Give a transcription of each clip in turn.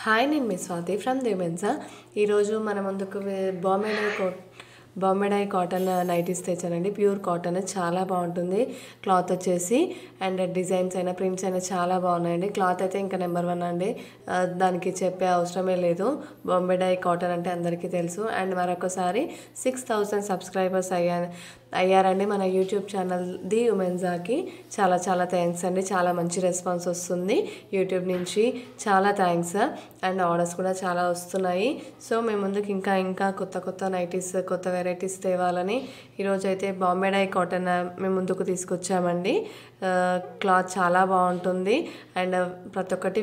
Hi, నేను మీ Swathi from దేవెన్సా. ఈరోజు మన ముందుకు బాంబే డై కాటన్ నైటీస్ తెచ్చానండి. ప్యూర్ కాటన్, చాలా బాగుంటుంది క్లాత్ వచ్చేసి. అండ్ డిజైన్స్ అయినా ప్రింట్స్ అయినా చాలా బాగున్నాయండి. క్లాత్ అయితే ఇంకా నెంబర్ 1 అండి, దానికి చెప్పే అవసరమే లేదు. బాంబే డై కాటన్ అంటే అందరికీ తెలుసు. అండ్ మరొకసారి 6000 సబ్స్క్రైబర్స్ అయ్యారండి మన యూట్యూబ్ ఛానల్ ది ఉమెన్సాకి. చాలా చాలా థ్యాంక్స్ అండి. చాలా మంచి రెస్పాన్స్ వస్తుంది యూట్యూబ్ నుంచి. చాలా థ్యాంక్స్. అండ్ ఆర్డర్స్ కూడా చాలా వస్తున్నాయి. సో మేము ముందుకు ఇంకా కొత్త నైటీస్, కొత్త వెరైటీస్ తేవాలని ఈరోజు అయితే బాంబే డై కాటన్ మేము ముందుకు తీసుకొచ్చామండి. క్లాత్ చాలా బాగుంటుంది. అండ్ ప్రతి ఒక్కటి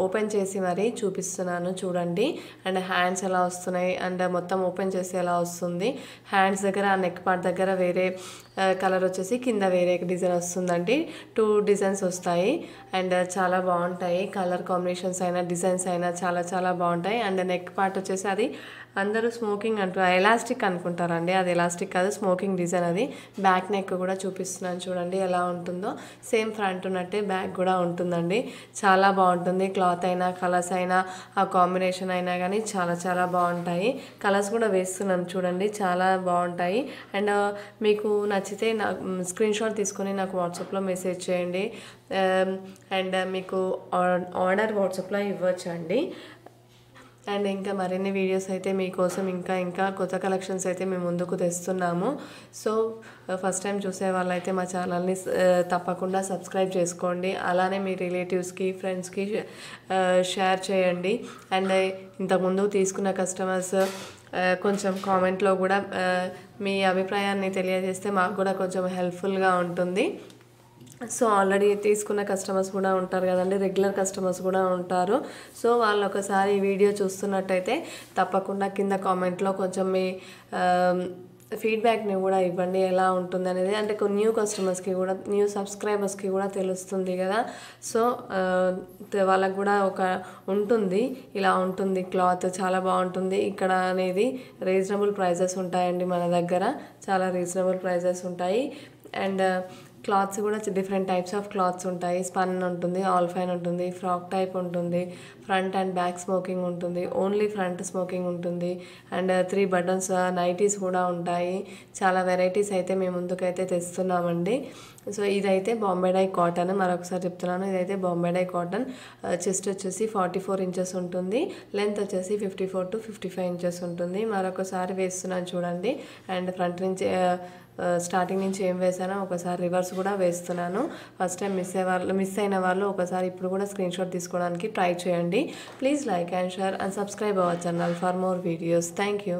ఓపెన్ చేసి మరీ చూపిస్తున్నాను, చూడండి. అండ్ హ్యాండ్స్ ఎలా వస్తున్నాయి, అండ్ మొత్తం ఓపెన్ చేసి ఎలా వస్తుంది. హ్యాండ్స్ దగ్గర, నెక్ పార్ట్ దగ్గర వేరే కలర్ వచ్చేసి కింద వేరే డిజైన్ వస్తుందండి. 2 డిజైన్స్ వస్తాయి. అండ్ చాలా బాగుంటాయి. కలర్ కాంబినేషన్స్ అయినా డిజైన్స్ అయినా చాలా చాలా బాగుంటాయి. అండ్ నెక్ పార్ట్ వచ్చేసి అది అందరూ స్మోకింగ్ ఎలాస్టిక్ అనుకుంటారండి. అది ఎలాస్టిక్ కాదు, స్మోకింగ్ డిజైన్. అది బ్యాక్ నెక్ కూడా చూపిస్తున్నాను, చూడండి ఎలా ఉంటుందో. సేమ్ ఫ్రంట్ ఉన్నట్టే బ్యాక్ కూడా ఉంటుందండి. చాలా బాగుంటుంది. క్లాత్ అయినా, కలర్స్ అయినా, ఆ కాంబినేషన్ అయినా కానీ చాలా చాలా బాగుంటాయి. కలర్స్ కూడా వేస్తున్నాను, చూడండి, చాలా బాగుంటాయి. అండ్ మీకు నచ్చితే నాకు స్క్రీన్ షాట్ తీసుకొని నాకు వాట్సాప్లో మెసేజ్ చేయండి. అండ్ మీకు ఆర్డర్ వాట్సాప్లో ఇవ్వచ్చు అండి. అండ్ ఇంకా మరిన్ని వీడియోస్ అయితే మీకోసం ఇంకా కొత్త కలెక్షన్స్ అయితే మేము ముందుకు తెస్తున్నాము. సో ఫస్ట్ టైం చూసే వాళ్ళైతే మా ఛానల్ని తప్పకుండా సబ్స్క్రైబ్ చేసుకోండి. అలానే మీ రిలేటివ్స్కి, ఫ్రెండ్స్కి షేర్ చేయండి. అండ్ ఇంతకుముందు తీసుకున్న కస్టమర్స్ కొంచెం కామెంట్లో కూడా మీ అభిప్రాయాన్ని తెలియజేస్తే మాకు కూడా కొంచెం హెల్ప్ఫుల్గా ఉంటుంది. సో ఆల్రెడీ తీసుకున్న కస్టమర్స్ కూడా ఉంటారు కదండి, రెగ్యులర్ కస్టమర్స్ కూడా ఉంటారు. సో వాళ్ళు ఒకసారి ఈ వీడియో చూస్తున్నట్టయితే తప్పకుండా కింద కామెంట్లో కొంచెం మీ ఫీడ్బ్యాక్ని కూడా ఇవ్వండి, ఎలా ఉంటుంది అనేది. అంటే న్యూ కస్టమర్స్కి కూడా, న్యూ సబ్స్క్రైబర్స్కి కూడా తెలుస్తుంది కదా. సో వాళ్ళకు కూడా ఒక ఉంటుంది, ఇలా ఉంటుంది క్లాత్, చాలా బాగుంటుంది ఇక్కడ అనేది. రీజనబుల్ ప్రైజెస్ ఉంటాయండి మన దగ్గర, చాలా రీజనబుల్ ప్రైజెస్ ఉంటాయి. అండ్ క్లాత్స్ కూడా డిఫరెంట్ టైప్స్ ఆఫ్ క్లాత్స్ ఉంటాయి. స్పన్ ఉంటుంది, ఆల్ ఫైన్ ఉంటుంది, ఫ్రాక్ టైప్ ఉంటుంది, ఫ్రంట్ అండ్ బ్యాక్ స్మోకింగ్ ఉంటుంది, ఓన్లీ ఫ్రంట్ స్మోకింగ్ ఉంటుంది. అండ్ 3 బటన్స్ నైటీస్ కూడా ఉంటాయి. చాలా వెరైటీస్ అయితే మేము ముందుకైతే తెస్తున్నామండి. సో ఇదైతే బాంబే డై కాటన్, మరొకసారి చెప్తున్నాను, ఇదైతే బాంబే డై కాటన్. చెస్ట్ వచ్చేసి 44 ఇంచెస్ ఉంటుంది, లెంత్ వచ్చేసి 54 to 55 ఇంచెస్ ఉంటుంది. మరొకసారి వేస్తున్నాను చూడండి. అండ్ ఫ్రంట్ నుంచి స్టార్టింగ్ నుంచి ఏం వేసానో ఒకసారి రివర్స్ కూడా వేస్తున్నాను. ఫస్ట్ టైం మిస్ అయిన వాళ్ళు ఒకసారి ఇప్పుడు కూడా స్క్రీన్ షాట్ తీసుకోవడానికి ట్రై చేయండి. Please like and share and subscribe our channel for more videos. Thank you.